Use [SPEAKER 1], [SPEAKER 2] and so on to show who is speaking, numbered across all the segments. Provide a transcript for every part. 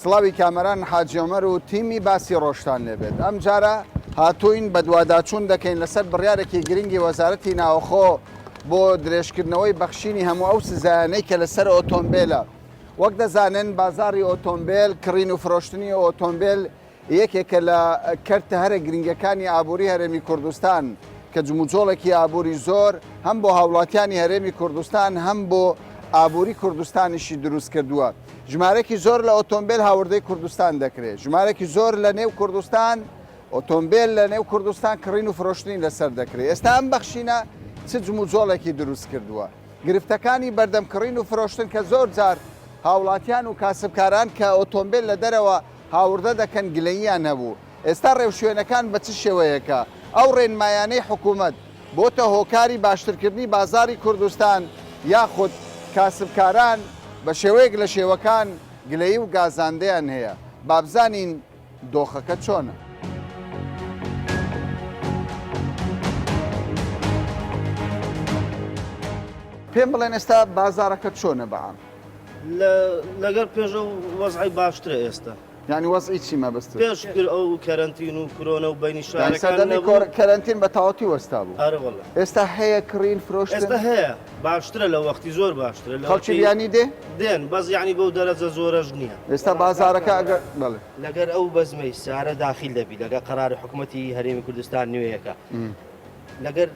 [SPEAKER 1] سڵاوی کامەران حاجی عومەر و تیمی باسی ڕۆشتان لێبێت. ئەم جارە هاتوین بە دوواداچوون دەکەین لەسەر بڕیارێکی گرنگی وەزارەتی ناوخۆ بۆ درێژکردنەوەی بەخشینی هەموو ئەو سزایانەی کە لەسەر ئۆتۆمبیلە. وەک دەزانن بازاری ئۆتۆمبیل، کڕین و فرۆشتنی ئۆتۆمبیل یەکێکە لە کەرتە هەرە گرنگەکانی ئابووری هەرێمی کوردستان کە جموجۆڵێکی ئابووری زۆر هەم بۆ هاوڵاتیانی هەرێمی کوردستان هەم بۆ ئابووری کوردستانیشی دروست کردووە. ژمارەی زۆر لە ئۆتۆمبیل هاوردەی کوردستان دەکرێت. ژمارەی زۆر لە نێو کوردستان ئۆتۆمبیل لە نێو کوردستان کڕین و فرۆشتنی لەسەر دەکرێت. ئێستا ئەم بەخشینە چ جموجۆڵێکی دروست کردووە. گرفتەکانی بەردەم کڕین و فرۆشتن کە زۆر جار هاوڵاتیان و کاسبکاران کە ئۆتۆمبیل لە دەرەوە هاوردە دەکەن گلەییان هەبوو. ئێستا ڕێوشوێنەکان بە چ شێوەیەکە ئەو ڕێنمایانەی حکوومەت بۆتە هۆکاری باشترکردنی بازاری کوردستان یاخود کاسبکاران بە شێوەیەک لە شێوەکان گلەیی و گازاندەیان هەیە. بابزانین دۆخەکە چۆنە. پێم بڵێن ئێستا بازارەکە چۆنە بەعام؟
[SPEAKER 2] لەگەر پێشە وەزعی باشترە ئێستا.
[SPEAKER 1] یعنی وەزعی چی مەبەستە؟
[SPEAKER 2] پێش ئەو کەرەنتین و کۆرۆنە و بینی شارەکان
[SPEAKER 1] کەرەنتین بە تەواوەتی وەستا بوو.
[SPEAKER 2] ئەرە وەڵا.
[SPEAKER 1] ئێستا هەیە کڕین فرۆشتن؟
[SPEAKER 2] ئێستا هەیە باشترە لە وەختی زۆر باشترە.
[SPEAKER 1] خەڵکی بیانی دێ؟
[SPEAKER 2] دێن بەس یعنی بەو دەرەجە زۆرەش نییە.
[SPEAKER 1] ئێستا بازارەکە ئەگەر بەڵێ
[SPEAKER 2] لەگەر ئەو بەزمەی سارە داخل دەبی لەگەر قەراری حکوومەتی هەرێمی کوردستان نوێیەکە لەگەر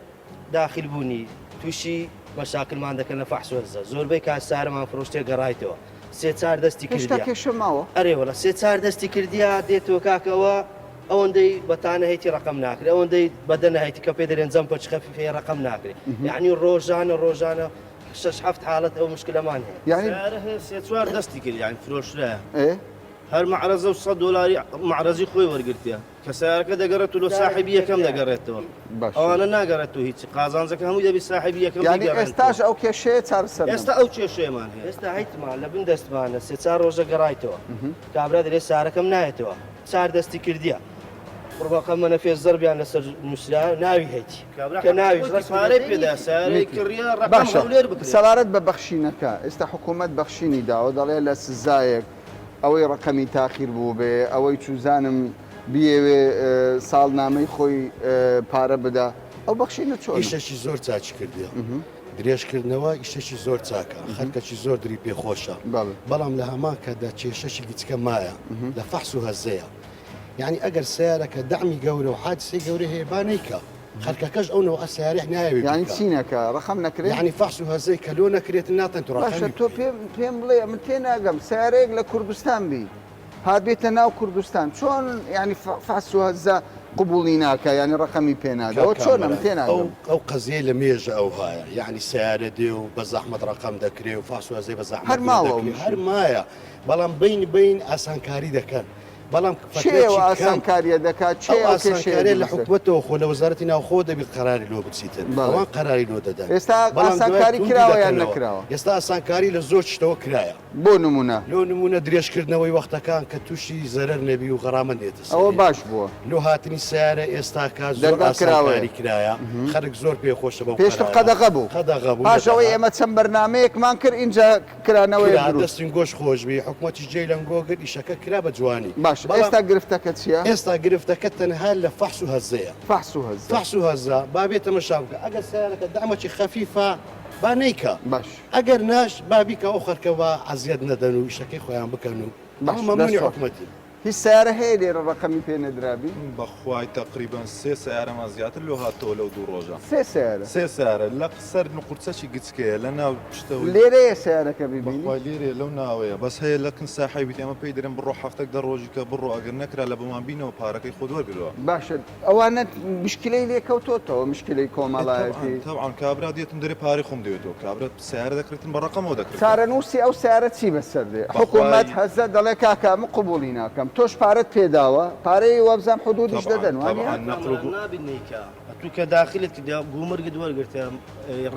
[SPEAKER 2] داخل بوونی تووشی مەشاکلمان دەکەن لە فەحس وەرزە زۆربەی کات سارەمان فرۆشتێ گەڕایتەوە. سێ-چار دەستی کردیا.
[SPEAKER 1] هێشتا کێشە ماوە؟
[SPEAKER 2] ئەرێ وەڵا سێ-چار دەستی کردیا دێتەوە کاکەوە ئەوەندەی بەتانە هەیتی ڕقم ناکرێت ئەوەندەی بەدەنە هەیتی کە پێ دەرێن جەم پەچ خەفیفەیە ڕقم ناکرێت. یعنی ڕۆژانە 6-7 حاڵەت ئەو مشکلەمان هەیە.
[SPEAKER 1] یعنی
[SPEAKER 2] سێ-چوار دەستی کرد یعنی فرۆشرایە. هەر معرەزە و $100 معرەزی خۆی وەرگرتیە کە سیارەکە دەگەڕێت و لە ساحبی یەکەم دەگەڕێتەوە. ئەوانە ناگەڕێتەوە هیچ قازانجەکە هەمووی دەبی ساحبی یەکەم.
[SPEAKER 1] یعنی ئێستاش ئەو کێشەیە چارەسەر.
[SPEAKER 2] ئێستا ئەو کێشەیەمان هەیە. ئێستا هەیتمان لە بن دەستمانە سێ-چار ڕۆژە گەڕایتەوە کابرا دەرێت سارەکەم نایەتەوە. چار دەستی کردیە. قڕباقە مەنەفێ زەربیان لەسەر نووسرا ناوی هەیتی کە ناویش ڕسمارەی پێدا سارەی کڕیە ڕقم هەولێر بکرێت.
[SPEAKER 1] سەبارەت بە بەخشینەکە ئێستا حکوومەت بەخشینی داوە دەڵێ لە سزایەک ئەوەی ڕقەمی تاخیر بوو بێ ئەوەی چوزانم بیەوێ ساڵنامەی خۆی پارە بدا ئەو بەخشینە چۆن؟
[SPEAKER 3] ئیشەشی زۆر چاچی کردیە. درێژکردنەوە ئیشەشی زۆر چاکە خەرکەی زۆر دری پێخۆشە بەڵام لە هەمان کەدا کێشەشی گچکە مایە لە فەحس و هەزەیە. یعنی ئەگەر سیارەکە دەعمی گەورە و حادسەی گەورە هەیە بانەیکە خەرکەکەش ئەوەوە ئەسیارێک ناوێت
[SPEAKER 1] یعنی چینەکە ڕقم نەکرێت.
[SPEAKER 3] یعنی فەحس و هەزەی کە لۆ نەکرێت ناتەن تو
[SPEAKER 1] باشە تۆ پێم بڵێ من تێ ناگەم سیارەیەک لە کوردستان بی هاتبێتە ناو کوردستان چۆن ینی فەحس و هەزە قبوڵی ناکە ینی ڕقەمی پێ نادەوە چۆن ئەم تێ ناگەم.
[SPEAKER 3] ئەو قەزیە لە مێژە ئەو هایە یعنی سیارە دێ و بە زەحمەت ڕقم دەکرێت و فەحس و هەزەی بە زەحمەت هەر مایە بەڵام بین ئاسانکاری دەکەن. بەڵام
[SPEAKER 1] ئاسانکاریە دەکات
[SPEAKER 3] ئاسانکاری لە حکوومەتەوە خۆ لە وەزارەتی ناوخۆ دەبی قەراری لۆ بچیتن ئەوان قەراری لۆ دەدەن.
[SPEAKER 1] ئێستا ئاسانکاری کراوە یان نەکراوە؟
[SPEAKER 3] ئێستا ئاسانکاری لە زۆر شتەوە کرایە.
[SPEAKER 1] بۆ نمونە
[SPEAKER 3] لۆ نمونە درێژکردنەوەی وەختەکان کە تووشی زەرەر نەبی و غەرامە نێتە
[SPEAKER 1] ئەوە باش بووە.
[SPEAKER 3] لۆ هاتنی سیارە ئێستا کا زۆر ئاسانکاری کرایە خەرک زۆر پێخۆشە بەو
[SPEAKER 1] پێشتر قەدەغە بوو پاشەوەی ئێمە چەند بەرنامەیەکمان کرد اینجا کرانەوەی
[SPEAKER 3] دەستین گۆش خۆشبی حکوومەتی جێلەنگۆگر ئیشەکە کرا بە جوانی.
[SPEAKER 1] باش ئێستا گرفتەکە چییە؟
[SPEAKER 3] ئێستا گرفتەکە تەنها لە فەحس و هەزەیە. فەحس و هەزە بابێتە مەشابکە ئەگەر سیارەکە دامەکی خەفیفە با نیکە
[SPEAKER 1] باش
[SPEAKER 3] ئەگەر ناش بابیکە ئەو خەرکەوە عەزیەت نەدەن و ئیشەکەی خۆیان بکەن و مەمنوعی حکوومەتی.
[SPEAKER 1] هیچ سیارە هەیە لێرە ڕقەمی پێ نەدرابی؟
[SPEAKER 4] بەخوای تقریبان 3 سیارەمان زیاتر لۆ هاتەوە لەو 2 ڕۆژە.
[SPEAKER 1] 3
[SPEAKER 4] سیارە لە سەر نقورچەکی گچکەیە لە ناو شتەوە
[SPEAKER 1] لێرەیە سیارەکە ببینی؟
[SPEAKER 4] لێرێ لەو ناوەیە بەس هەیە لەکن ساحیبی ئەمە پێی دەرێن بڕۆ هەفتێک 10 ڕۆژی کە بڕۆ ئەگەر نەکرا لە بەمان بینەوە پارەکەی خۆ وەرگرەوە.
[SPEAKER 1] باشە ئەوانە مشکلەی لێکەوتۆتەوە مشکلەی کۆمەڵایەتی
[SPEAKER 4] تەبعان کابرا دێتم دەرێ پارەی خۆم دێتەوە کابرا سیارە دەکرێتن بە ڕقەمەوە دەکرێت.
[SPEAKER 1] چارەنووسی ئەو سیارە چی بەسەر دێ؟ حکوومەت هەزە دەڵێ کاکە من قبوڵی ناکەم تۆش پارەت پێداوە پارەی وەبزان حدودیش دەدەن
[SPEAKER 2] نابینیکە تو کە داخلت گومرگت وەرگرتە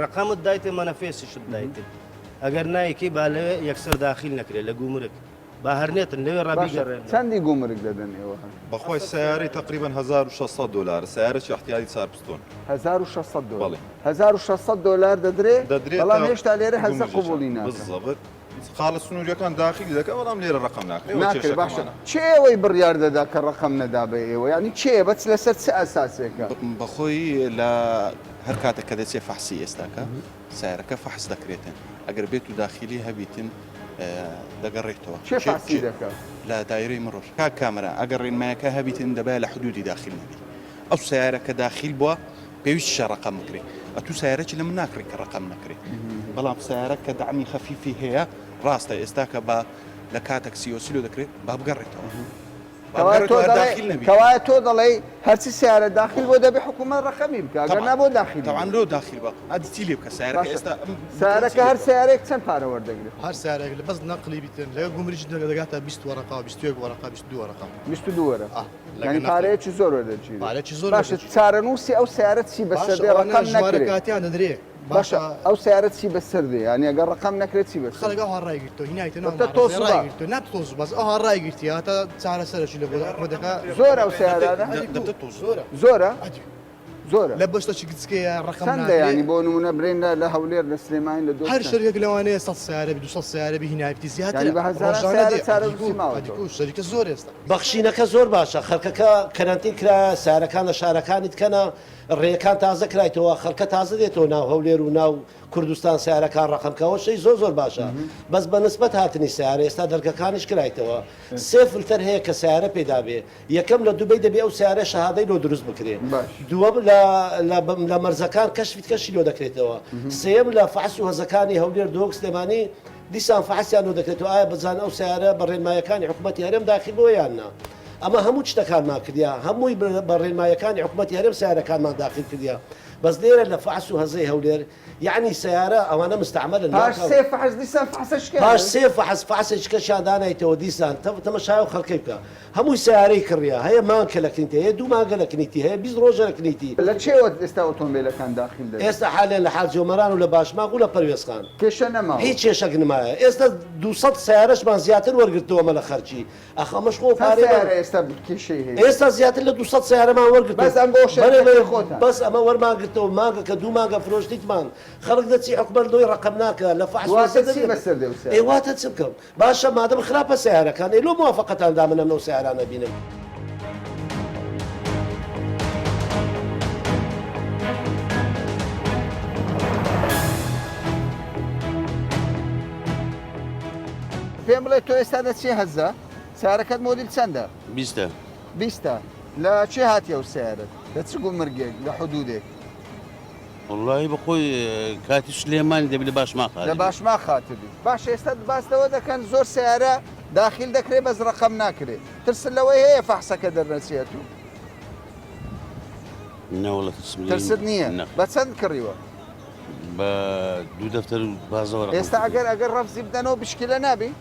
[SPEAKER 2] ڕقەمت دایتێ مەنەفێسیشت دایتێ ئەگەر نایەکەی با لەوێ یەکسەر داخل نەکرێت لە گومرگ با هەرنێتن لەوێ ڕابیگەڕێن.
[SPEAKER 1] چەندی گومرگ دەدەن ئێوە؟
[SPEAKER 4] بەخۆی سیارەی تقریبان $1600 سیارەی احتیاطی چارپستۆن
[SPEAKER 1] $1600 $1600 دەدرێت بەڵام هێشتا لێرە هەزە قبوڵی ناکەن.
[SPEAKER 4] خاڵە سنووریەکان داخلی دەکە بەڵام لێرە ڕقم
[SPEAKER 1] ناکرێت باشە چێەوەی بڕیار دەدا کە ڕقم نەدا بە ئێوە ینی چێ بەچ لەسەر چه ئەساسێکە
[SPEAKER 5] بەخۆی لە هەر کاتێک کە دەچێت فەحسی ئێستاکە سیارەکە فەحس دەکرێتن ئەگەر بێت و داخلی هەبیتن دەگەڕێتەوە
[SPEAKER 1] چێ فەحسی دەکات
[SPEAKER 5] لە دایرەی مرۆژ کامەرە ئەگەر ڕێنمایەکە هەبیتن دەبێت لە حدودی داخل نبی ئەو سیارەکە داخل بووە پێویستە ڕقم بکرێت ئەتو سیارەکی لە من ناکرێت کە ڕقم نەکرێت بەڵام سیارە کە دعمی خەفیفی هەیە ڕاستە ئێستاکە بە لە کاتێک سیۆسیلو دەکرێت با بگەڕێتەوە
[SPEAKER 1] کەوایە تۆ دەڵێ هەرچی سیارە داخل بۆ دەبێ حکوومەت ڕقەمی بکە ئەگەر نابۆ داخل
[SPEAKER 5] تەوان لۆ داخل بە ئەدی چی لێ بکە سیارەکە ئێستا
[SPEAKER 1] سیارەکە هەر سیارێک چەند پارە وەردەگرێت
[SPEAKER 6] هەر سیارێک لە بەس نەقلی بیتن لە گومریش دەگاتە 20 وەرەقا 21 وەرەقا 22 وەرەقا
[SPEAKER 1] 22 وەرە ینی پارەیەکی زۆر وەردەچێت
[SPEAKER 6] پارێکی زۆر
[SPEAKER 1] باشە چارەنووسی ئەو سیارە چی بەسەردێ ڕقم نەکرێت
[SPEAKER 6] کاتیان دەدرێت
[SPEAKER 1] باشە ئەو سیارەت چی بەسەردێ ینی ئەگەر ڕقم نەکرێت چی بەسەر
[SPEAKER 6] خەڵک ئەوها ڕایگرتەوە هینایتەوە ناتۆز بەس ئەوها ڕایگرتی هاتە چارە سەرشی لە بۆدەکە
[SPEAKER 1] زۆر ئەو سیارانە زۆرە زۆرە
[SPEAKER 6] لە بەشتەی گچکەیە ڕقم
[SPEAKER 1] چەندە ینی بۆ نمونە برێن لە هەولێر لە سلێمانی لە دۆ
[SPEAKER 6] هەر شەرێک لەوانەیە 100 سیارە 200 سیارە هینایەتی زیاتر
[SPEAKER 1] بە هەزار سیارە چارەنووسی ماوە
[SPEAKER 6] شەریکە زۆر ئێستا
[SPEAKER 2] بەخشینەکە زۆر باشە خەڵکەکە کەرانتین کرا سارەکان لە شارەکانی بکەنە ڕێیەکان تازە کرایتەوە خەڵکە تازە دێتەوە ناو هەولێر و ناو کوردستان سیارەکان ڕقمکەوە شەی زۆر باشە بەس بە نسبەت هاتنی سیارە ئێستا دەرگەکانیش کرایتەوە سێ فلتەر هەیە کە سیارە پێدا بێ یەکەم لە دووبەی دەبێ ئەو سیارە شەهادەی لۆ دروست بکرێ دووەم لە مەرزەکان کەشفیت کەشی لۆ دەکرێتەوە سێم لە فەحس و هەزەکانی هەولێر دۆک سلێمانی دیسان فەحسیان لۆ دەکرێتەوە ئایا بزان ئەو سیارە بە ڕێنمایەکانی حکوومەتی هەرێم داخل بۆ یان نا ئەمە هەموو شتەکانمان کردیا هەمووی بە ڕێنمایەکانی حکوومەتی هەرێم سیارەکانمان داخل کردیا بەس لێرە لە فەحس و هەزەی هەولێر یعنی سیارە ئەوانە مستعملن
[SPEAKER 1] پاش سێ فەحس دیسان فەحسەشکە
[SPEAKER 2] پاش سێ فەحسێکشکەشیان دانایتەوە دیسان تەمەشای و خەڵکەی بکە هەمووی سیارەی کڕیا هەیە مانکە لە کنیتی هەیە دوو مانگە لە کنیتی هەیە 20 ڕۆژە لە کنیتی
[SPEAKER 1] لە چێوە ئێستا ئۆتۆمبیلەکان داخل دەبێت
[SPEAKER 2] ئێستا حالێن لە حاجۆمەران و لە باشماق و لە پەروێزخان
[SPEAKER 1] کێشە نەما
[SPEAKER 2] هیچ کێشەک نمایە ئێستا 200 سیارەشمان زیاتر وەرگرتووەمە لە خەرچی ئەخەمەش خۆ پارێ
[SPEAKER 1] ئێستا کێشەی هەیە
[SPEAKER 2] ئێستا زیاتر لە 200 سیارەمان وەرگرت
[SPEAKER 1] بەس ئەم بۆ شەرکەی خۆتان
[SPEAKER 2] بەس ئەمە وەرماگرتەوە مانگە کە دوو مانگە فرۆشتیتمان خەڵک دەچی حکومەت لۆی ڕقم ناکە لە فەحس ئێواتە چ بکەم باشە مادەم خراپە سیارەکان لۆ موافقەتاندا منەم نەو سیارانە بینم
[SPEAKER 1] پێم بڵێ تۆ ئێستا دەچێ هەزە سیارەکەت مۆدیل چەندە؟ 20 لە چێ هاتی ئەو سیارەت لە چ گومرگێک لە حدودێک
[SPEAKER 7] والله بخۆی کاتی سلێمانی دەبێت لە باشماق
[SPEAKER 1] لە باشماق خاتبی باش ئێستا باستەوە دەکەن زۆر سیارە داخل دەکرێت بەس ڕقم ناکرێت ترس لەوەی هەیە فەحسەکە دەرنەچێت و ترست نییە بە چەند کڕیوە
[SPEAKER 7] بە دوو دەفتەر و بازەوە
[SPEAKER 1] ئێستا ئەگەر ڕەفزی بدەنەوە بشکیلە نابی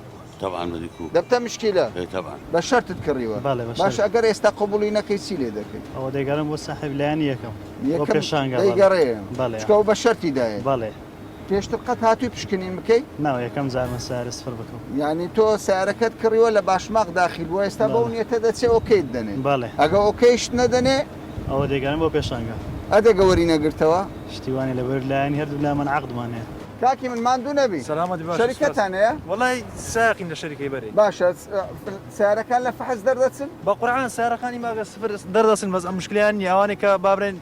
[SPEAKER 7] طبعا بەدیکو
[SPEAKER 1] دەبتە مشکیلە
[SPEAKER 7] طبعا
[SPEAKER 1] بە شەرتت کڕیوە باش ئەگەر ئێستا قبولی نەکەی چی لێ دەکەیت
[SPEAKER 8] ئەوە دەیگەڕم بۆ ساحب لایەنی یەکەم
[SPEAKER 1] دەیگەڕێ چکەوە بە شەرتیدایە
[SPEAKER 8] بەڵێ
[SPEAKER 1] پێشتر قەت هاتووی پشکنین بکەی
[SPEAKER 8] ناو یەکەم زارمە سیارە سفر بکەم
[SPEAKER 1] یعنی تۆ سیارەکەت کڕیوە لە باشماق داخل بووە ئێستا بەو نیەتە دەچێ ئۆکەیت دەنێ
[SPEAKER 8] بەڵێ
[SPEAKER 1] ئەگە ئۆکەیشت نەدەنێ
[SPEAKER 8] ئەوە دەیگەڕم بۆ پێشانگە
[SPEAKER 1] ئەدەگە وەری نەگرتەوە
[SPEAKER 8] شتیوانی لەبەر لایەنی هەردوو لا من عەقدمان هەیە
[SPEAKER 1] کاکی من ماندوو نەبی شەریکەتان هەیە
[SPEAKER 9] وڵی ساقین لە شەریکەی بەرێ
[SPEAKER 1] باشە سیارەکان لە فەحس دەردەچن
[SPEAKER 9] بە قورعان سارەکانی ماگە سفر دەردەچن بەس ئەم مشکلیان نیە ئەوانێک کە بابرێن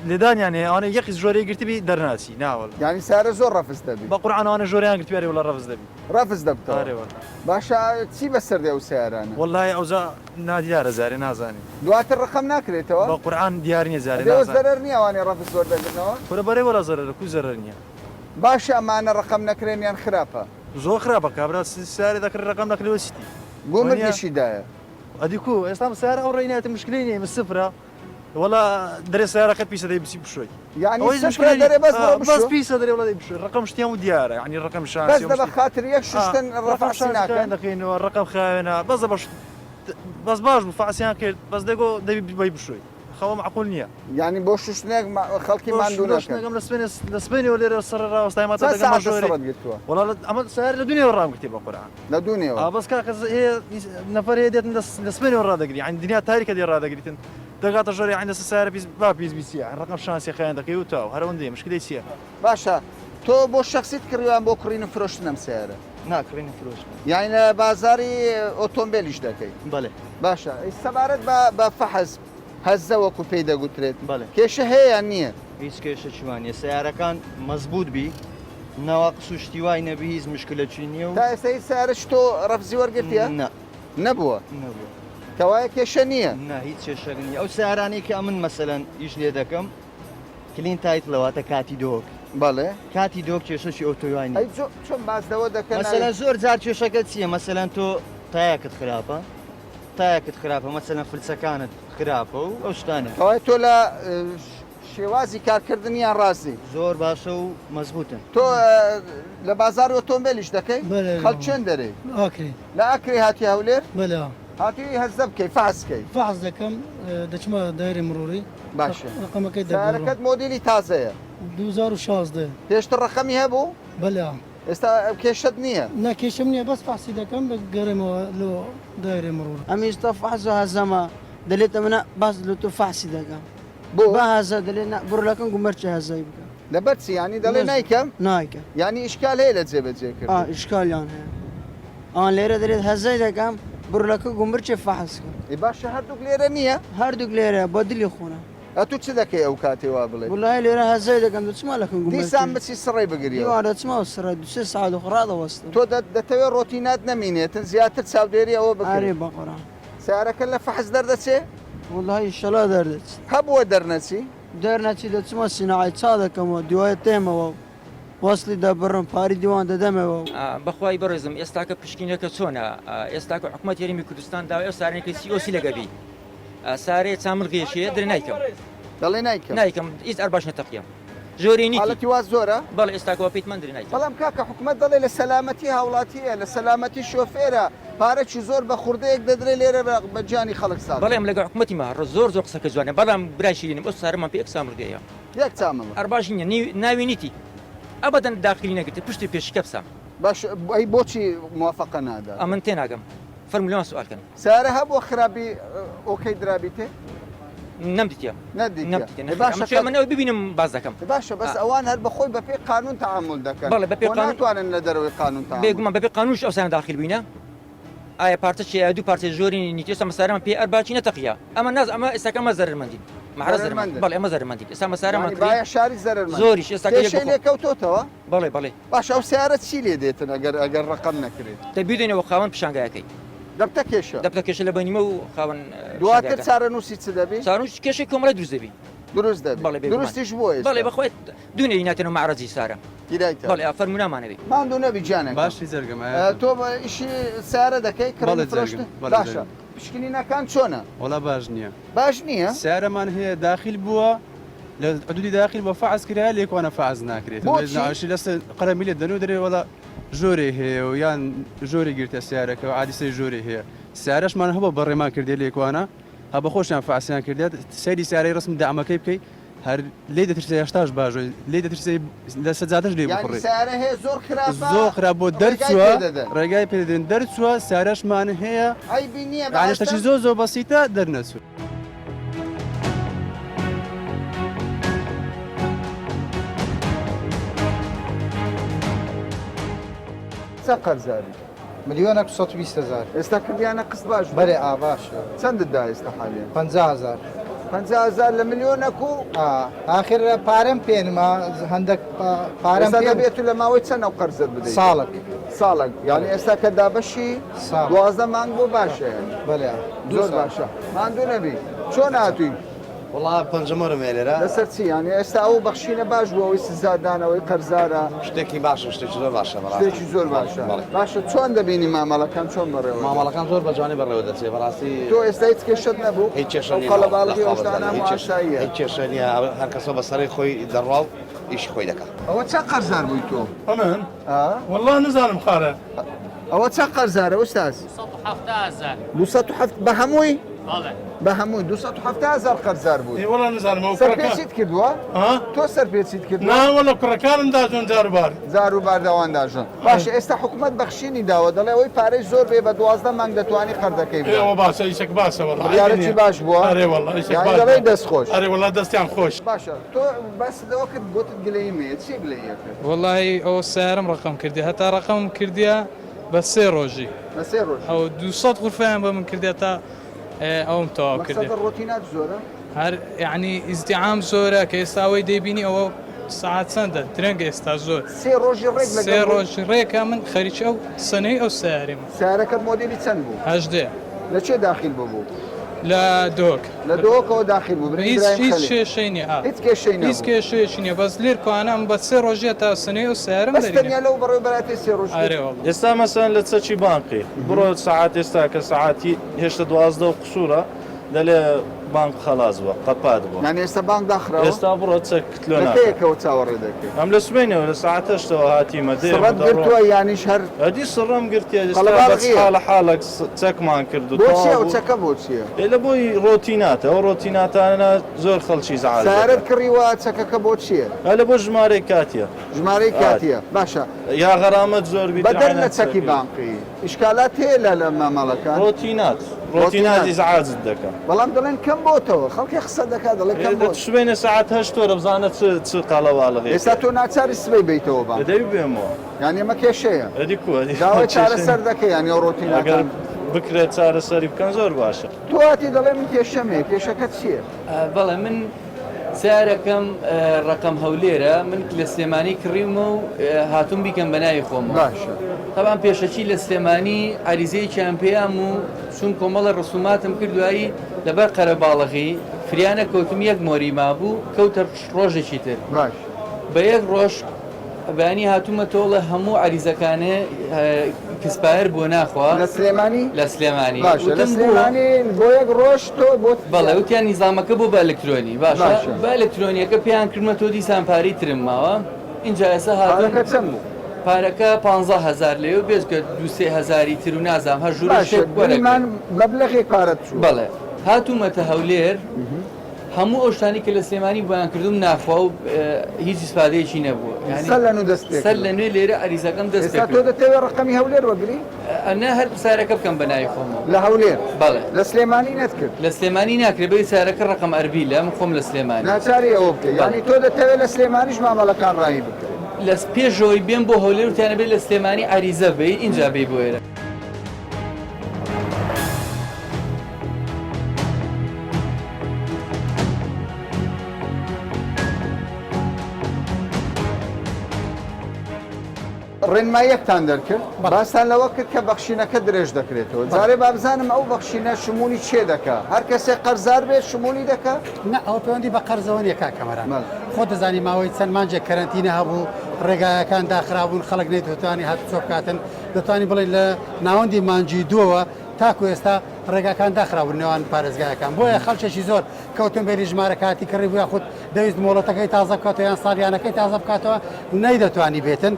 [SPEAKER 9] لێدانیان هەیە ئەوانە یەقی ژۆرەی گرتبی دەرناچی ناوەڵ
[SPEAKER 1] ینی سارە زۆر ڕەفز دەبی
[SPEAKER 9] بە قورعان ئەوانە ژۆریان گرتوێری وڵە ڕەفز دەبی
[SPEAKER 1] ڕەفز دەبتەوە باشە چی بەسەردێ ئەو سیارانە
[SPEAKER 9] وڵی ئەوزا نادیارە زارێ نازانی
[SPEAKER 1] دواتر ڕقم ناکرێتەوە
[SPEAKER 9] بە قورعان دیار نیە زارێ
[SPEAKER 1] زەرەر نییە ئەوانێ ڕەفز زۆر دەگرنەوە
[SPEAKER 9] کورە بەرەی وەڵە زەرەر کو زەرەر نییە
[SPEAKER 1] باشە ئەمانە ڕقم نەکرێنیان خراپە
[SPEAKER 9] زۆر خراپە کابرا سیارێ دەکرێت ڕقم نەکرێەوە سیتی
[SPEAKER 1] گومرگیشیدایە
[SPEAKER 9] ئەدیکو ئێستا سیارە ئەو ڕێنێتە مشکلی نیە سفرە وڵا دەرێ سیارەکەت پیسە دەی بسی بشۆی
[SPEAKER 1] بەس
[SPEAKER 9] پیسە دەرێ وڵی بشوی ڕقم شتیان و دیارە ینی ڕقم شانسی
[SPEAKER 1] بە خاطر یەک شتن ڕەفاسی ناکەن
[SPEAKER 9] دەکەینەوە ڕقم خاوێنە بەس بەس باش بوو فاسییان کرد بەس دەگۆ دەبی بی بشوی خەوە معقول نییە
[SPEAKER 1] ینی بۆ شوشتنێک خەڵکی ماندوو
[SPEAKER 9] نەکەم لە سپێنەوە لێرە سەر ڕاوەستایماتە
[SPEAKER 1] گرتووە
[SPEAKER 9] وڵا ئەمە سیار لە دنیاوە ڕامگرتی بە قورعان
[SPEAKER 1] لە دنیاوە
[SPEAKER 9] بەس کاکە نەفەر هەیە دێتن لە سپێنەوە ڕادەگری ینی دنیا تاریکە دێ ڕادەگریتن دەگاتە ژۆری عین سیارە با پیس بیسیە ڕقم شانسی خیان دەکەی و تاو هەرەوەندی مشکلی چییە
[SPEAKER 1] باشە تۆ بۆ شخصیت کڕیوان بۆ کڕین و فرۆشتنم سیارە
[SPEAKER 2] ناکڕینە فرۆش
[SPEAKER 1] یعنی لە بازاری ئۆتۆمبیلیش دەکەی
[SPEAKER 2] بەڵێ
[SPEAKER 1] باشە سەبارەت بە فەحەز هەزە وەکو پێی دەگوترێت
[SPEAKER 2] بەڵێ
[SPEAKER 1] کێشە هەیە نییە
[SPEAKER 2] هیچ کێشە چوانە سیارەکان مەزبوط بی ناواقس و شتیوای نەبی هیچ مشکلەکی نییە و
[SPEAKER 1] تا ئێستا سیارش تۆ ڕەفزی وەرگرتیە نەبووە کەوایە کێشە نییە
[SPEAKER 2] نه هیچ کێشەنی ئەو سیارانی کە من مەسەلەن ئیش لێ دەکەم کلین تایت لەواتە کاتی دۆک
[SPEAKER 1] بەڵێ
[SPEAKER 2] کاتی دۆک کێشەی ئۆتۆیوانی
[SPEAKER 1] چۆن بازدەوە دەکەن
[SPEAKER 2] مەسەلەن زۆر جار کێشەکە چییە مەسەلەن تۆ تایەکت خراپە تایەکت خراپە مەسەلەن فلسەکانت خراپە و ئەو شتانە
[SPEAKER 1] کەوای تۆ لە شێوازی کارکردنیان ڕاستی
[SPEAKER 2] زۆر باشە و مەزبوطن
[SPEAKER 1] تۆ لە بازار ئۆتۆمبیلیش دەکەی خەڵک چێن دەرێ
[SPEAKER 6] ئاکرێ
[SPEAKER 1] لە ئەکری هاتی هەولێر
[SPEAKER 6] بەلا
[SPEAKER 1] هاتی هەزە بکەی فاسکەی
[SPEAKER 6] فحز دەکەم دەچمە دایری مروری
[SPEAKER 1] باشە
[SPEAKER 6] ڕقەمەکەی
[SPEAKER 1] سیارەکەت مۆدیلی تازەیە
[SPEAKER 6] 2016
[SPEAKER 1] پێشتر ڕەخەمی هەبوو
[SPEAKER 6] بەلا
[SPEAKER 1] ئێستا کێشت نییە
[SPEAKER 6] ناکێشم نییە بەس فحسی دەکەم بە گەرمەوە لۆ دایری مرور
[SPEAKER 10] ئەمیشتا فحزە هەزەمە دەلێتە منە باس لە تۆ فحسی دەکەم
[SPEAKER 1] بۆ
[SPEAKER 10] بە هەزە دەلێت بڕەکەم گومەرچە هەزای بکە
[SPEAKER 1] لەبەرچی ینی دەڵێ نایکەم
[SPEAKER 10] نایکە
[SPEAKER 1] ینی ئیشکال هەیە لە جێبەجێکرد
[SPEAKER 10] ئیشکالیان هەیە ئەوان لێرە دەلێت هەزای دەکەم بڕەکە گومرچێ فحسکە
[SPEAKER 1] باشە هەردووک لێرە نییە
[SPEAKER 10] هەردووک لێرە بە دلی خۆنە
[SPEAKER 1] ئەتو چ دەکەی ئەو کاتێوا بڵێ
[SPEAKER 10] وڵای لێرە هەزای دەکەم دچما لەکەم
[SPEAKER 1] دیسان بچی سڕێ بگریەوە
[SPEAKER 10] دیوارە چما و سرە دوسێ سعات و خڕادەوەستم
[SPEAKER 1] تۆ دەتەوێت ڕۆتینات نەمینێتن زیاتر چاودێری ئەوە
[SPEAKER 10] ئارێ
[SPEAKER 1] بکرێ
[SPEAKER 10] بەقڕان
[SPEAKER 1] سیارەکە لە فەحز دەردەچێ
[SPEAKER 10] وڵی شەلا دەردێت
[SPEAKER 1] هەبووە دەرنەچی
[SPEAKER 10] دەرنەچی دەچمە سینەعی چا دەکەمەوە دوایە تێمەوە وەصلی دەبڕم پاری دیوان دەدەمەوە
[SPEAKER 11] بەخوای بەڕێزم ئێستاکە پشکینەکە چۆنە ئێستاکە حکوومەت یاریمی کوردستان داوای ئەو سارێکی سیۆسی لەگەبی سارێ چامل غێشەیە درێ نایکەم
[SPEAKER 1] دەڵێ نایکەم
[SPEAKER 11] نایکەم هیچ ئەرباش نەتەقیم زۆری نیتی
[SPEAKER 1] حاڵەتی وا زۆرە
[SPEAKER 11] بەڵێ ئێستاکەوە پێیتمان درێ نایکەم
[SPEAKER 1] بەڵام کاکە حکوومەت دەڵێ لە سەلامەتی هاوڵاتیە لە سەلامەتی شۆفێرە پارەکی زۆر بە خوردەیەک دەدرێت لێرە بە گیانی خەڵک ساڵ
[SPEAKER 11] بەڵێ ئەم لەگە حکوومەتی ماڕ زۆر قسەکە جوانە بەڵام برای شیرینم ئەو سارەمان پێ ئەکسام ڕگەیە
[SPEAKER 1] یەک چامەوە
[SPEAKER 11] ئەرباش نییە ناوی نیتی ئەبەدەن داخلی نەگرێت پشتی پێشکە بسام
[SPEAKER 1] باش ئەی بۆچی موافقە نادا
[SPEAKER 11] ئەمن تێناگەم فەرمولیان سوالکەن
[SPEAKER 1] سارە هەبووە خراپی ئۆکەی درابیتێ
[SPEAKER 11] نەمدیتە
[SPEAKER 1] نەدیتە
[SPEAKER 11] منەوە ببینم باز دەکەم
[SPEAKER 1] باشە بەس ئەوان هەر بەخۆی بەپێ قانون تعامل دەکەن
[SPEAKER 11] بەڵێ بەپێ
[SPEAKER 1] ناتوانن لە دەرەوەی قانون
[SPEAKER 11] بێگومان بەپێ قانونش ئەوسان داخل بووینە ئایا پارتەچی دوو پارتی زۆری نیتێستا مەسارەمە پێ ئەرباچی نەتەقیە ئەمە ناز ئەمە ئێستاکەمە زەرمەندین بەڵێ ئەمە زەرمەندی ئێستا مەسارەمە
[SPEAKER 1] شاری زەرمە
[SPEAKER 11] زۆریش ئێستا
[SPEAKER 1] لێکەوتۆتەوە
[SPEAKER 11] بەڵێ
[SPEAKER 1] باش ئەو سیارە چی لێ دێتن ئەگەر ڕقم نەکرێت
[SPEAKER 11] دەبیێنەوە خاوەن پیشانگایەکەی
[SPEAKER 1] دەبتە کێشە
[SPEAKER 11] دەبتە کێشە لە بەنیمە و خاوەن
[SPEAKER 1] دواتر چارە نووسی چ دەبێ
[SPEAKER 11] چارنووس کێشەی کۆمەڵی دروست دەبی
[SPEAKER 1] دروست دەبێ دروستیش بۆیە
[SPEAKER 11] بەڵێ بەخۆیت دوونێ ناتێنە مەعرەجی سارە بەڵێ فەرمونامانەوێ
[SPEAKER 1] ماندوو نەبی جانێک
[SPEAKER 12] باشی زەرگەم
[SPEAKER 1] تۆ ئیشی سیارە دەکەی کڕی فرۆشتن باشە پشکنینەکان چۆنە
[SPEAKER 12] وڵا باش نییە
[SPEAKER 1] باش نییە
[SPEAKER 12] سیارەمان هەیە داخل بووە لە حدودی داخل بە فعز کرا لێکوانە فعز ناکرێت ناشی لەست قەرەمی لێ دەنو دەرێ وڵا ژۆرێ هەیە و یان ژۆری گرتە سیارەکە و عادیسەی ژۆری هەیە سیارەشمان هەبە بەڕێمان کردێ لێکوانە هە بە خۆشیان فعسیان کردێت سەیری سیارەی ڕسم دامەکەی بکەیت هەر لێ دەترسێ هێشتاش باش لێ دەترسێ لە سەجادەش لێ بخڕێ زۆر خراپ بۆ دەرچووە ڕێگای پێدرن دەرچووە سیارەشمان هەیە شتێکی زۆر بەسیتە دەرنەچوو
[SPEAKER 1] چە قەرزاری
[SPEAKER 6] ملیۆنە 120,000
[SPEAKER 1] ئێستا کردیانە قست باش
[SPEAKER 6] بەێ ئاباش
[SPEAKER 1] چەندتدا ئێستا حالیان
[SPEAKER 6] 50,000
[SPEAKER 1] 50,000 لە ملیۆنەک و
[SPEAKER 6] آخر پارەم پێنما هەندێک پارەم
[SPEAKER 1] دەبێت و لە ماوەی چەند ئەو قەرزت بدەیت ساڵک یعنی ئێستا کە دابەشی 12 مانگ بۆ باشە
[SPEAKER 6] بەێ
[SPEAKER 1] زۆر باشە ماندوو نەبی چۆن هاتووی
[SPEAKER 3] وڵا پەنجەمەرم ێلێرە
[SPEAKER 1] لەسەر چی یانی ئێستا ئەو بەخشینە باش بوو ئەوەی سزادانەوەی قەرزارە
[SPEAKER 3] شتێکی باشە شتێکی زۆر باشە
[SPEAKER 1] شتێکی زۆر باشە باشە چۆن دەبینی مامەڵەکان چۆن بەڕێوە
[SPEAKER 3] مامەڵەکان زۆر بە جوانی بەڕێوە دەچێت بەڕاستی
[SPEAKER 1] تۆ ئێستا هیچ کێشت نەبوو
[SPEAKER 3] هیچ کێشە
[SPEAKER 1] قەڵەباڵغی ئەوشتانە ماشاییە
[SPEAKER 3] هیچ کێشە نییە هەر کەسە بەسەری خۆی دەڕواو ئیشی خۆی دەکات
[SPEAKER 1] ئەوە چە قەرزار بووی تۆ
[SPEAKER 13] من والله نزانم خارە
[SPEAKER 1] ئەوە چە قەرزارە ئوستاز 270 بە هەمووی بە هەمووی 270,000 قەرزار بوو
[SPEAKER 13] وڵا نزانم
[SPEAKER 1] سەرپێچیت کردووە تۆ سەرپێچیت کردووە
[SPEAKER 13] ناوەڵە کوڕەکانم داژۆن جاروبار
[SPEAKER 1] زار و باردەوانداژن باش ئێستا حکوومەت بەخشینی داوە دەڵێ ئەوەی پارەی زۆر بێ بە 12 مانگ دەتوانی خەردەکەی
[SPEAKER 13] ئێوە باشە ئیشێک باشە
[SPEAKER 1] بڕیارەتی باش بووە
[SPEAKER 13] ئەرێ وەڵا ئیشێک
[SPEAKER 1] یانی
[SPEAKER 13] باش
[SPEAKER 1] دەڵێ دەستخۆش
[SPEAKER 13] ئەرێ وەڵا دەستیان خۆش
[SPEAKER 1] باشە تۆ بەسەوە کرد گوتت گلەی مێ چی گلەیە کرد
[SPEAKER 14] والله ئەو سیارم ڕقم کردی هەتا ڕقم کردیە بە سێ ڕۆژی
[SPEAKER 1] بە سێ ڕۆژ
[SPEAKER 14] ئەو 200 غرفیان بە من کردێت تا ئەوم تەواو کردی
[SPEAKER 1] مەقسەدە ڕۆتینات زۆرە
[SPEAKER 14] هەر یعنی ئیزدیعام زۆرە کە ئێستاوەی دەیبینی ئەوە سعات چەندە درەنگە ئێستا زۆر
[SPEAKER 1] سێ ڕۆژی ڕێک
[SPEAKER 14] سێ ڕۆژی ڕێکە من خەریکی ئەو سنەی ئەو سیاریم
[SPEAKER 1] سیارەکەت مۆدێلی چەند بوو
[SPEAKER 14] هەژدێ
[SPEAKER 1] لە چێ داخل بوو
[SPEAKER 14] لە دۆک
[SPEAKER 1] لە دۆکەوە داخل بوو
[SPEAKER 14] هیچ کێشەی نیە
[SPEAKER 1] هیچ کێشەی
[SPEAKER 14] هیچ کێشەیەکی نییە بەس لێر کوانم بە سێ ڕۆژیە تا سنەی ئەو سیارم
[SPEAKER 1] دەرینە لەو بەڕێ بەراتی سێ ڕۆژ
[SPEAKER 15] ئێستا مەسەن لە چەکی بانقی بڕۆ سعات ئێستا کە سعاتی هێشتا 12 و قسوورە دەلێ بانک خلاص بووە قەپات بووە
[SPEAKER 1] یعنی ئێستا بانک داخراوە
[SPEAKER 15] ئێستا بڕۆ چەک کتلۆ
[SPEAKER 1] ناکەیەکەوە چاوەڕێ دەکەیت
[SPEAKER 15] ئەم لە سبەینەوە لە سعات هەشتەوە هاتیمە
[SPEAKER 1] سەبەت گرتووە یانیش هەر
[SPEAKER 15] ئەدی سڕەم گرتیە حاڵە حاڵک چەکمان کرد و
[SPEAKER 1] بۆچیە ئەو چەکە بۆچیە
[SPEAKER 15] لە بۆی ڕۆتیناتە ئەو ڕۆتیناتانە زۆر خەڵکی زعال
[SPEAKER 1] سارت کڕیوە چەکەکە بۆچیە
[SPEAKER 15] لە بۆ ژمارەی کاتیە
[SPEAKER 1] ژمارەی کاتیە باشە
[SPEAKER 15] یا غەرامەت زۆر
[SPEAKER 1] بەدەر لە چەکی بانقی ئیشکالات هەیە لە مامەڵەکان
[SPEAKER 15] ڕۆتینات ئیزعاجت دەکەم
[SPEAKER 1] بەڵام دەڵێن کەم بۆتەوە خەڵکی قسە دەکات دەڵێن کەم بۆ
[SPEAKER 15] شوێنە ساعت هەشتۆرە بزانە چ قاڵەواڵغی
[SPEAKER 1] ئێستا تۆ ناچاری سبەی بیتەوە بانک
[SPEAKER 15] دەی بێمەوە
[SPEAKER 1] یعنی ئەمە کێشەیە
[SPEAKER 15] داوای
[SPEAKER 1] چارەسەر دەکەی یعنی ئەو ڕۆتینەکان
[SPEAKER 15] بکرێت چارەسەری بکەن زۆر باشە
[SPEAKER 1] تۆ هاتی دەڵێ من کێشەمێ کێشەکە چییە؟
[SPEAKER 16] بەڵێ من سیارەکەم ڕقم هەولێرە من لە سلێمانی کڕیمە و هاتووم بیکەم بە ناوی خۆمە
[SPEAKER 1] باشە
[SPEAKER 16] تەبان پێشەچی لە سلێمانی عریزەیەکیان پێیام و چون کۆمەڵە ڕسوماتم کردوایی لەبەر قەرەباڵغی فریانە کەوتم یەک مۆری مابوو کەوتە ڕۆژێکی تر
[SPEAKER 1] باش
[SPEAKER 16] بە یەک ڕۆژ بەیانی هاتوومە تۆڵە هەموو عریزەکانە کەسپایر بۆ ناخوا
[SPEAKER 1] لە سلێمانی
[SPEAKER 16] لە سلێمانی
[SPEAKER 1] لە سلێمانی بۆ یەک ڕۆژ تۆ بۆ
[SPEAKER 16] بەڵێ وتیان نیزامەکە بۆ بە ئەلکترۆنی باشە بە ئەلکترۆنیەکە پێیان کردمە تۆ دیسان پارەی ترم ماوە اینجا ئێستا
[SPEAKER 1] هاتووەکە چەند بوو؟
[SPEAKER 16] پارەکە 15,000 لێو بێزگە 2-3,000 تر و نازام هەر ژوورە شێک وەرەکەن
[SPEAKER 1] مەبلەغی پارەت چوو
[SPEAKER 16] بەڵێ هاتوومەتە هەولێر هەموو ئەو شتانی کە لە سلێمانی بۆیان کردوم ناخوا و هیچ ئیسپادەیەکی نەبووە سەر لە نوێ لێرە عریزەکەم دەست
[SPEAKER 1] تۆ دەتەوێت ڕقەمی هەولێر وەگری؟
[SPEAKER 16] ئەنا هەر سارەکە بکەم بە ناوی خۆمە
[SPEAKER 1] لە هەولێر
[SPEAKER 16] بەڵێ
[SPEAKER 1] لە سلێمانی نەتکرد
[SPEAKER 16] لە سلێمانی ناکرێت بەی سارەکە ڕقم ئەربی لە من خۆم لە سلێمانی
[SPEAKER 1] ناچاری ئەوە بکە یعنی تۆ دەتەوێت لە سلێمانیش مامەڵەکان ڕایی بکە
[SPEAKER 16] لە پێشەوەی بێن بۆ هەولێر وتیانە بێت لە سلێمانی عریزە بێ اینجا بێ بۆ ئێرە
[SPEAKER 1] ڕێنماییەکتان دەرکرد باستان لەوە کرد کە بەخشینەکە درێژ دەکرێتەوە جارێ بابزانم ئەو بەخشینە شمولی چێ دەکا هەر کەسێک قەرزار بێت شمولی دەکا
[SPEAKER 17] نه ئەو پەیوەندی بە قەرزەوە نیە کاکەمەران خۆ دەزانی ماوەی چەند مانجێک کەرەنتینە هەبوو ڕێگایەکان داخرابوون خەڵک نەیدەتوانی هات چۆ بکاتن دەتوانی بڵێ لە ناوەندی مانجی دووەوە تاکو ئێستا ڕێگاکان داخرابوون نێوان پارێزگایەکان بۆیە خەڵکێکی زۆر کەوتن بێری ژمارە کاتی کڕی بووە خودت دەویست مۆڵەتەکەی تازە بکاتەوە یان ساڵیانەکەی تازە بکاتەوە نەیدەتوانی بێتن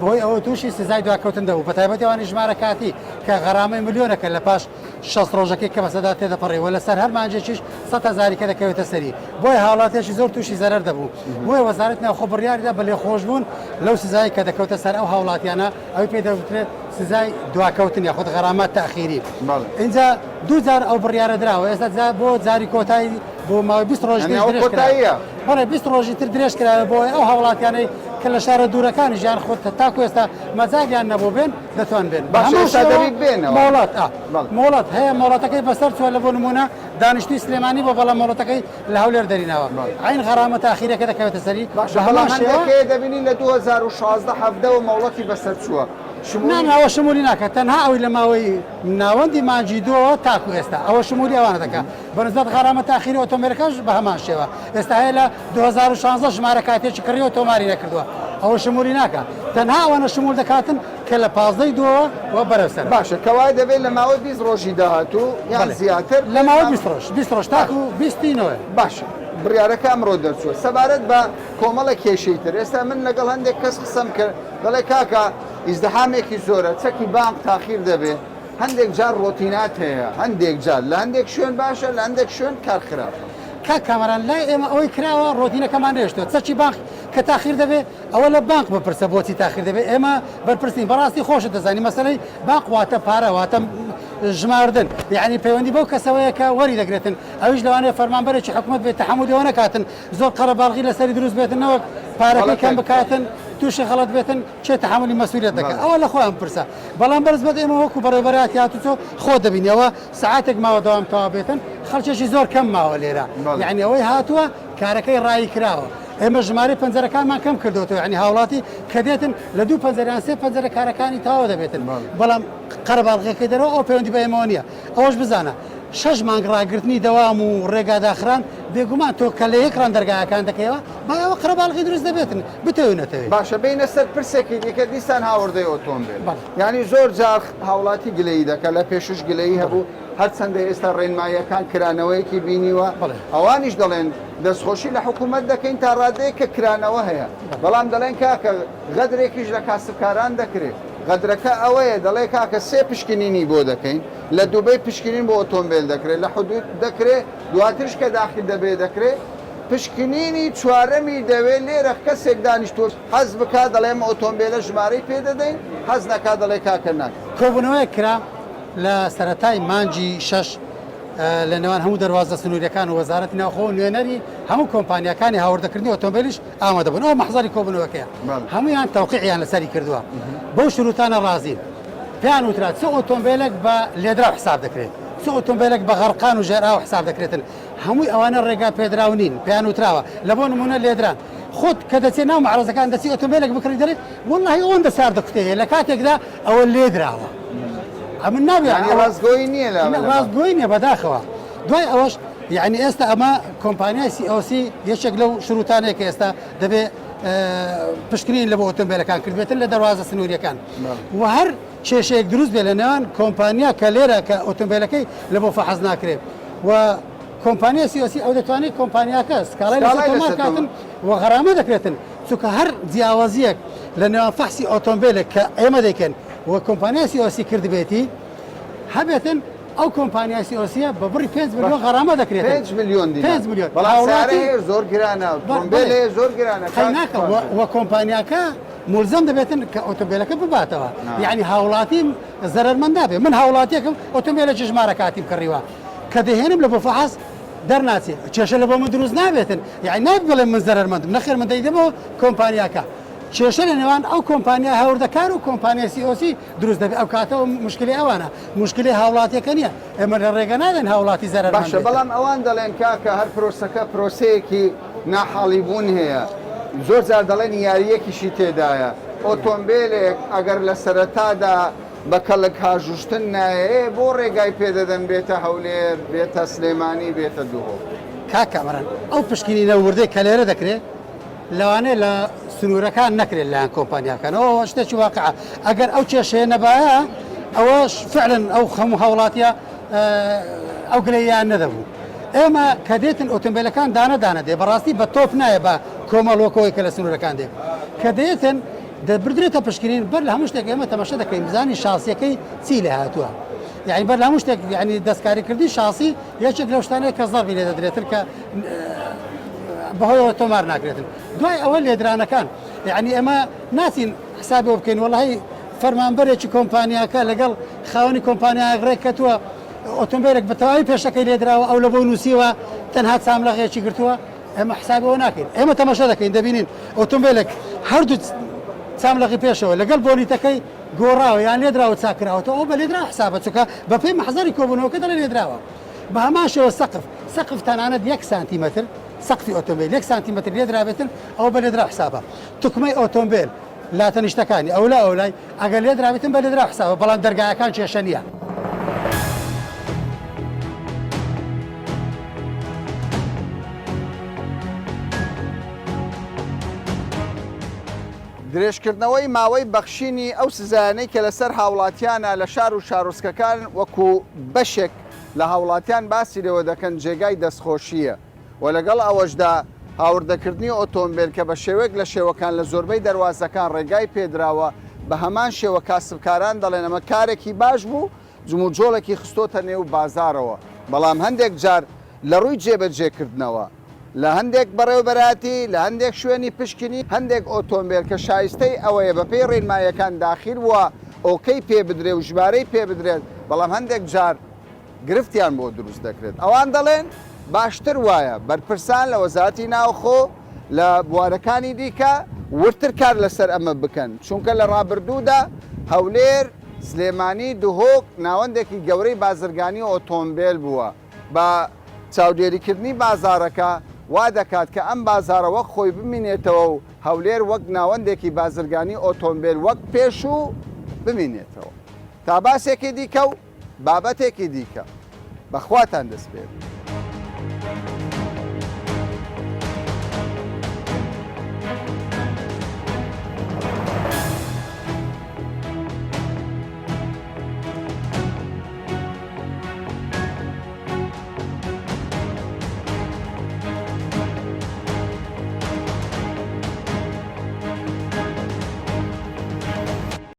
[SPEAKER 17] بۆی ئەوە تووشی سزای دواکەوتن دەبوو بە تایبەتیوانی ژمارە کاتی کە غەرامەی ملیۆنەکە لە پاش 6 ڕۆژەکەی کە بەسەدا تێدەپەڕێەوە لەسەر هەر مانجێکیش 100,000 کە دەکەوێتە سەری بۆی هاوڵاتێکی زۆر تووشی زەرەر دەبوو بۆیە وەزارەت ناوخۆ بڕیاریدا بە لێخۆشبوون لەو سزایی کە دەکەوتە سەر ئەو هاوڵاتیانە ئەوی پێ دەوترێت سزای دواکەوتن یاخود غەرامەت تاخیری اینجا دووجار ئەو بڕیارە دراوە ئێستا بۆ جاری کۆتایی بۆ ماوەی 20 ڕۆژ بەڵێ 20 ڕۆژی تر درێژ کرایە بۆ ئەو هاوڵاتیانەی کە لە شارە دوورەکانی ژیان خۆت تاکو ئێستا مەزاگیان نەبوو بێن دەتوان بێن مۆڵات مۆڵەت هەیە مۆڵەتەکەی بەسەر چوە لە بۆ نمونە دانیشتوی سلێمانی بۆ بەڵام مۆڵەتەکەی لە هەولێر دەرینەوە عین غەرامەت تاخیرەکە دەکەوێتە سەری
[SPEAKER 1] هەڵامەندەکەی دەبینی لە 2016 هەفتەوە مۆڵەتی بەسەر چووە
[SPEAKER 17] ئەوە شمولی ناکات تەنها ئەوی لە ماوەی ناوەندی مانجی دووە تاکو ئێستا ئەوە شمولی ئەوانە دەکات بەنسبەت غەرامەت تاخیری ئۆتۆمبیلەکەش بە هەمان شێوە ئێستا هەیە لە 2016 ژمارە کاتێکی کڕی ئۆتۆماری نەکردووە ئەوە شمولی ناکات تەنها ئەوانە شمول دەکاتن کە لە 15 دووە وە بەرەوسەر
[SPEAKER 1] باشە کەوای دەبێت لە ماوەی 20 ڕۆژی داهاتوو یان زیاتر
[SPEAKER 17] لە ماوەی 20 ڕۆژ تاکو 20ینەوە
[SPEAKER 1] باشە بڕیارەکە ئەمڕۆ دەرچووە سەبارەت بە کۆمەڵە کێشەی تر ئێستا من لەگەڵ هەندێک کەس قسەم کرد دەڵێ کاکە ئیزدحامێکی زۆرە چەکی بانک تاخیر دەبێت هەندێک جار ڕۆتینات هەیە هەندێک جار لە هەندێک شوێن باشە لە هەندێک شوێن کار خراپە
[SPEAKER 17] کا کامەران لای ئێمە ئەوەی کراوە ڕۆتینەکەمان نێشتوە چەچی بانک کە تاخیر دەبێت ئەوە لە بانک بپرسە بۆچی تاخیر دەبێت ئێمە بەرپرسین بەڕاستی خۆشە دەزانی مەسەلەی بانک واتە پارە واتە ژماردن یعنی پەیوەندی بەو کەسەوەیە کە وەری دەگرێتن ئەویش لەوانەیە فەرمانبەرێکی حکوومەت بێت تەحمودەوە نەکاتن زۆر قەرەباڵغی لەسەری دروست بێتنەوە پارەکەی کەم بکاتن تووشی غەڵەت بێتن چێ تەحملی مەسئولیت دەکات ئەوە لە خۆیان پرسە بەڵام بەرزبەت ئێمە وەکو بەڕێوەبەرات هاتوچۆ خۆ دەبینەوە سەعاتێک ماوە دەوام تەوا بێتن خەڵکێکی زۆر کەم ماوە لێرە یعنی ئەوەی هاتووە کارەکەی ڕایی کراوە ئێمە ژمارەی پەنجەرەکانمان کەم کردوەوە یعنی هاوڵاتی کە دێتن لە دوو پەنجەریان سێ پەنجەرە کارەکانی تەواو دەبێتن بەڵام قەرەباڵغیەکەی دەرەوە ئەو پەیوەندی بە ئێمەوە نییە ئەوەش بزانە 6 مانگ ڕاگررتنی دەوام و ڕێگاداخران بێگومان تۆ کە لە یەکڕان دەرگایەکان دەکەیەوە باەوە قەرەباڵغی دروست دەبێتن بتەوێنێتەوەی
[SPEAKER 1] باشە بینە سەر پرسێکی دیکە دیسان هاوردەی ئۆتۆمبیل ینی زۆر جار هاوڵاتی گلەی دەکە لە پێشش گلەی هەبوو هەرچەندە ئێستا ڕێنماییەکان کرانەوەیەکی بینیوە ئەوانیش دەڵێن دەستخۆشی لە حکوومەت دەکەین تا ڕادەیە کە کرانەوە هەیە بەڵام دەڵێن کاکە غەدرێکیش لە کاسبکاران دەکرێت غەدرەکە ئەوەیە دەڵێ کاکە سێ پشکنینی بۆ دەکەین لە دووبەی پشکنین بۆ ئۆتۆمبیل دەکرێت لە حدود دەکرێت دواترش کە داخل دەبێت دەکرێت پشکنینی چوارەمی دەوێت لێرە کەسێک دانیشتۆ حەز بکا دەڵێم ئۆتۆمبیلە ژمارەی پێ دەدەین حەز نەکا دەڵێ کاکە ناک
[SPEAKER 17] کۆبوونەوەی کرا لە سەرەتای مانجی 6 لە نێوان هەموو دەواازە سنووریەکان و وەزارەتی ناوخۆ و نوێنەری هەموو کۆمپانیەکانی هاوردەکردنی ئۆتۆمبیلیش ئامادەبوون ئەو مەحزاری کۆبوونەوەکەیە هەمویان تەوقیعیان لەسەری کردووە بەو شروتانە ڕازین پێیان وترا چ ئۆتۆمبیلێک بە لێدرا حساب دەکرێت چ ئۆتۆمبیلێک بە غەرقان و ژێراوە حساب دەکرێتن هەمووی ئەوانە ڕێگا پێدراو نین پێیان وتراوە لە بۆ نمونە لێدران خۆت کە دەچێت ناو مەعرەزەکان دەچی ئۆتۆمبیلێک بکڕی دەرێت وەڵڵاهی ئەوەندە سار دەکوتەیە لە کاتێکدا ئەوە لێدراوە ئەمن نابێت
[SPEAKER 1] ڕاستگۆی نییە
[SPEAKER 17] ڕاستگۆی نییە بەداخەوە دوای ئەوەش یعنی ئێستا ئەمە کۆمپانیای COC یەکێک لەو شروتانەیە کە ئێستا دەبێت پشکنین لە بۆ ئۆتۆمبیلەکان کردبێتن لە دەواازە سنووریەکان و هەر کێشەیەک دروست بێ لە نێوان کۆمپانیا کە لێرە کە ئۆتۆمبیلەکەی لە بۆ فەحەز ناکرێت و کۆمپانیای COC ئەو دەتوانێت کۆمپانیاکە سکاڵای لەسەرکاتن و غەرامە دەکرێتن چونکە هەر جیاوازیەک لە نێوان فەحسی ئۆتۆمبیلێک کە ئێمە دەیکەن و کۆمپانیای COC کردبێتی هەبێتن ئەو کۆمپانیای COC بە بڕی 5 میلیۆن غەرامە دەکرێت
[SPEAKER 1] 5 میلیۆن دینار
[SPEAKER 17] 5 میلیۆن
[SPEAKER 1] زۆر گرانە ئۆتۆمبیلێ زۆر گرانە
[SPEAKER 17] ناکە و کۆمپانیاکە ملزم دەبێتن کە ئۆتۆمبیلەکە بباتەوە یعنی هاوڵاتی زەرمەندا بێ من هاوڵاتیەکەم ئۆتۆمبیلێکی ژمارە کاتی بکڕیوە کە دەهێنم لە بۆ فەحەز دەرناچێت کێشە لە بۆ من دروست نابێتن یعنی ناب بڵێم من زەرمەندم نەخێر من دەیدەمەوە کۆمپانیاکە کێشە لە نێوان ئەو کۆمپانیا هاوردەکار و کۆمپانیای COC دروست دەبێت ئەو کاتەوە مشکلی ئەوانە مشکلی هاوڵاتیەکە نییە ئێمە لە ڕێگە نادەن هاوڵاتی زەرمەند
[SPEAKER 1] باشە بەڵام ئەوان دەڵێن کاکە هەر پرۆسەکە پرۆسەیەکی ناحاڵیبوون هەیە زۆر جار دەڵێن یاریەکیشی تێدایە ئۆتۆمبیلێک ئەگەر لە سەرەتادا بە کەڵک هاژوشتن نایە بۆ ڕێگای پێدەدەن بێتە هەولێر بێتە سلێمانی بێتە دووهۆ
[SPEAKER 17] کاکەمەران ئەو پشکنینە وردەی کە لێرە دەکرێت لەوانەیە لە سنوورەکان نەکرێت لایەن کۆمپانیاکانەوە شتێکی واقعە ئەگەر ئەو کێشەیە نەبایە ئەوەش فعلن ئەو هەموو هاوڵاتیە ئەو گلەیان نەدەبوو ئێمە کە دێتن ئۆتۆمبیلەکان دانەدانە دێ بەڕاستی بە تۆپ نایە بە کۆمەڵۆکەوەی کە لە سنوورەکان دێ کە دێتن دەبردرێتە پشکنین بەر لە هەموو شتێک ئێمە تەماشا دەکەین بزانی شاسیەکەی چی لێ هاتووە یعنی بەر لە هەموو شتێک یعنی دەستکاریکردی شاسی یەکێک لەو شتانەیە کە زەڕبی لێ دەدرێتن کە بەهۆیەوە تۆمار ناکرێتن دوای ئەوە لێدرانەکان یعنی ئێمە ناچین حسابی بکەین وەڵاهی فەرمانبەرێکی کۆمپانیاکە لەگەڵ خاوەنی کۆمپانیای ڕێک کەتووە ئۆتۆمبیلێک بە تەواوی پێشەکەی لێدراوە ئەو لە بۆ نووسیوە تەنها چاملەغێکی گرتووە ئێمە حسابەوە ناکەین ئێمە تەماشا دەکەین دەبینین ئۆتۆمبیلێک هەردوو چاملەغی پێشەوە لەگەڵ بۆنیتەکەی گۆڕاوە یان لێدراوە چاکراوەەوە ئەو بە لێدرا حسابە چووکە بە پێی مەحزەری کۆبوونەوەکە دەڵێ لێدراوە بە هەماشەوە سەقف تەنانەت 1 سانتیمەتر سەقفی ئۆتۆمبیل 1 سانتیمەتر لێدرابێتن ئەو بە لێدرا حسابە توکمەی ئۆتۆمبیل لا تەنیشتەکانی ئەو لا ئەولای ئەگەر لێدرابێتن بە لێدرا حسابە بەڵام دەرگایەکان کێشە نییە
[SPEAKER 1] درێژکردنەوەی ماوەی بەخشینی ئەو سزانەی کە لەسەر هاوڵاتیانە لە شار و شارۆچکەکان وەکو بەشێک لە هاوڵاتیان باسی لەوە دەکەن جێگای دەستخۆشیە و لەگەڵ ئەوەشدا هاوردەکردنی ئۆتۆمبیل کە بە شێوەیەک لە شێوەکان لە زۆربەی دەواازەکان ڕێگای پێدراوە بە هەمان شێوە کاسبکاران دەڵێن ئەمە کارێکی باش بوو جموجۆڵێکی خستۆتە نێو بازارەوە بەڵام هەندێک جار لە ڕووی جێبەجێکردنەوە لە هەندێک بەڕێوبەراتی لە هەندێک شوێنی پشکنی هەندێک ئۆتۆمبیل کە شایستەی ئەوەیە بەپێی ڕێنمایەکان داخل وە ئۆکەی پێ بدرێ و ژمارەی پێ بدرێت بەڵام هەندێک جار گرفتیان بۆ دروست دەکرێت ئەوان دەڵێن باشتر وایە بەرپرسان لە وەزارەتی ناوخۆ لە بوارەکانی دیکە ورتر کار لەسەر ئەمە بکەن چونکە لە ڕابردوودا هەولێر سلێمانی دوهۆک ناوەندێکی گەورەی بازرگانی ئۆتۆمبیل بووە بە چاودێریکردنی بازارەکە وا دەکات کە ئەم بازارە وەک خۆی بمینێتەوە و هەولێر وەک ناوەندێکی بازرگانی ئۆتۆمبیل وەک پێش و بمینێتەوە تا باسێکی دیکە و بابەتێکی دیکە بەخواتان دەست پێ